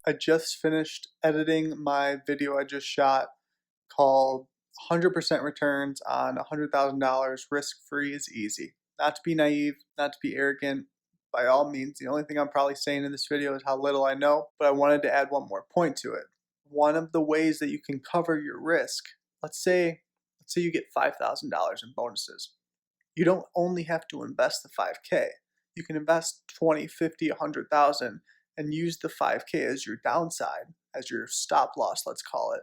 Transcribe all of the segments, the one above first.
I just finished editing my video I just shot called 100% returns on $100,000 risk-free is easy. Not to be naive, not to be arrogant, by all means. The only thing I'm probably saying in this video is how little I know, but I wanted to add one more point to it. One of the ways that you can cover your risk, let's say you get $5,000 in bonuses. You don't only have to invest the 5K. You can invest 20, 50, 100,000 and use the 5K as your downside, as your stop loss, let's call it.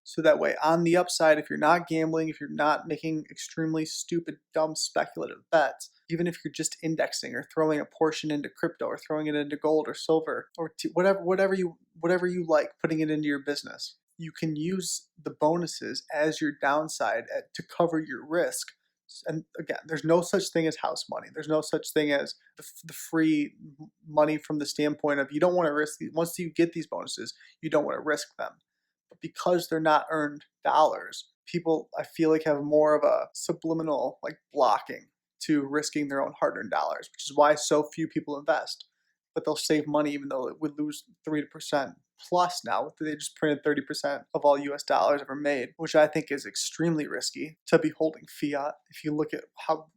So that way, on the upside, if you're not gambling, if you're not making extremely stupid, dumb, speculative bets, even if you're just indexing or throwing a portion into crypto or throwing it into gold or silver or whatever you like, putting it into your business, you can use the bonuses as your downside to cover your risk. And again, there's no such thing as house money. There's no such thing as the free money from the standpoint of you don't want to risk. Once you get these bonuses, you don't want to risk them. But because they're not earned dollars, people, I feel like, have more of a subliminal blocking to risking their own hard-earned dollars, which is why so few people invest. But they'll save money even though it would lose 3% plus now. They just printed 30% of all US dollars ever made, which I think is extremely risky to be holding fiat if you look at how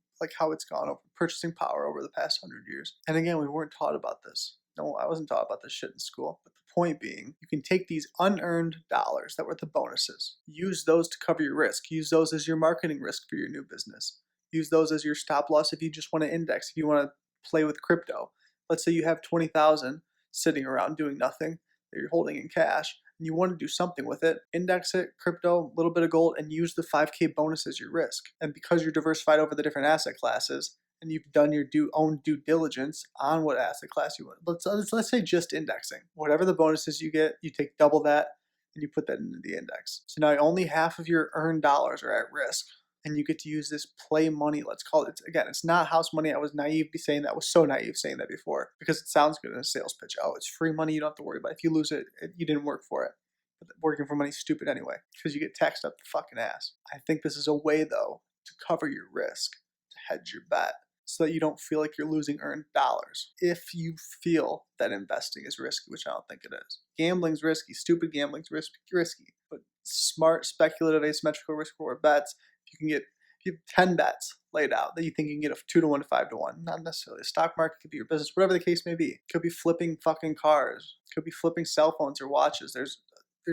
it's gone over purchasing power over the past 100 years. And again, we weren't taught about this. No, I wasn't taught about this shit in school. But the point being, you can take these unearned dollars that were the bonuses, use those to cover your risk, use those as your marketing risk for your new business, use those as your stop loss if you just want to index, if you want to play with crypto. Let's say you have 20,000 sitting around doing nothing that you're holding in cash, and you want to do something with it, index it, crypto, a little bit of gold, and use the 5K bonus as your risk. And because you're diversified over the different asset classes, and you've done your own due diligence on what asset class you want, let's say just indexing. Whatever the bonuses you get, you take double that, and you put that into the index. So now only half of your earned dollars are at risk. And you get to use this play money, let's call it. Again, it's not house money. I was naive saying that. I was so naive saying that before because it sounds good in a sales pitch. Oh, it's free money. You don't have to worry about it. If you lose it, you didn't work for it. But working for money is stupid anyway because you get taxed up the fucking ass. I think this is a way, though, to cover your risk, to hedge your bet, so that you don't feel like you're losing earned dollars. If you feel that investing is risky, which I don't think it is. Gambling's risky. Stupid gambling's risky. But smart, speculative, asymmetrical risk-reward bets, if you have 10 bets laid out that you think you can get a 2-to-1 to 5-to-1, not necessarily. The stock market could be your business, whatever the case may be. It could be flipping fucking cars. It could be flipping cell phones or watches. There's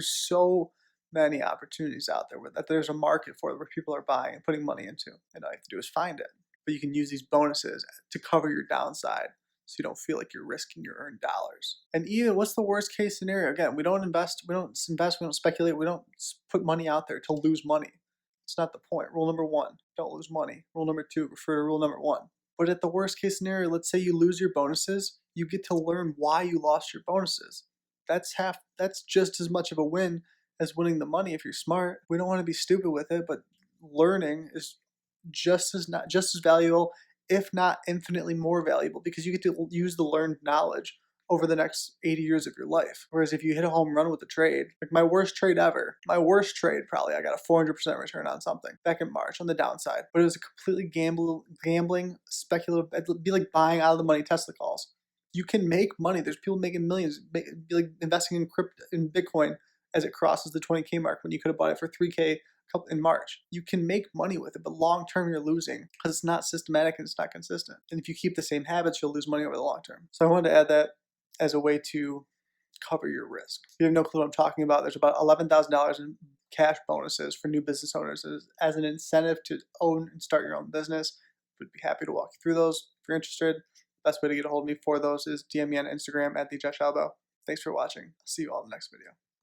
so many opportunities out there that there's a market for where people are buying and putting money into. And all you have to do is find it. But you can use these bonuses to cover your downside so you don't feel like you're risking your earned dollars. And even what's the worst case scenario? Again, we don't speculate, we don't put money out there to lose money. It's not the point. Rule number 1, don't lose money. Rule number 2, refer to rule number 1. But at the worst case scenario, let's say you lose your bonuses, you get to learn why you lost your bonuses. That's just as much of a win as winning the money if you're smart. We don't want to be stupid with it, but learning is just as valuable, if not infinitely more valuable, because you get to use the learned knowledge over the next 80 years of your life. Whereas if you hit a home run with a trade, like my worst trade probably, I got a 400% return on something back in March on the downside, but it was a completely gambling, speculative, it'd be like buying out of the money Tesla calls. You can make money. There's people making millions, be like investing in crypto, in Bitcoin as it crosses the 20K mark when you could have bought it for 3K in March. You can make money with it, but long term you're losing because it's not systematic and it's not consistent. And if you keep the same habits, you'll lose money over the long term. So I wanted to add that as a way to cover your risk. If you have no clue what I'm talking about, there's about $11,000 in cash bonuses for new business owners as an incentive to own and start your own business. Would be happy to walk you through those if you're interested. Best way to get a hold of me for those is DM me on Instagram at @theJoshAlbo. Thanks for watching. I'll see you all in the next video.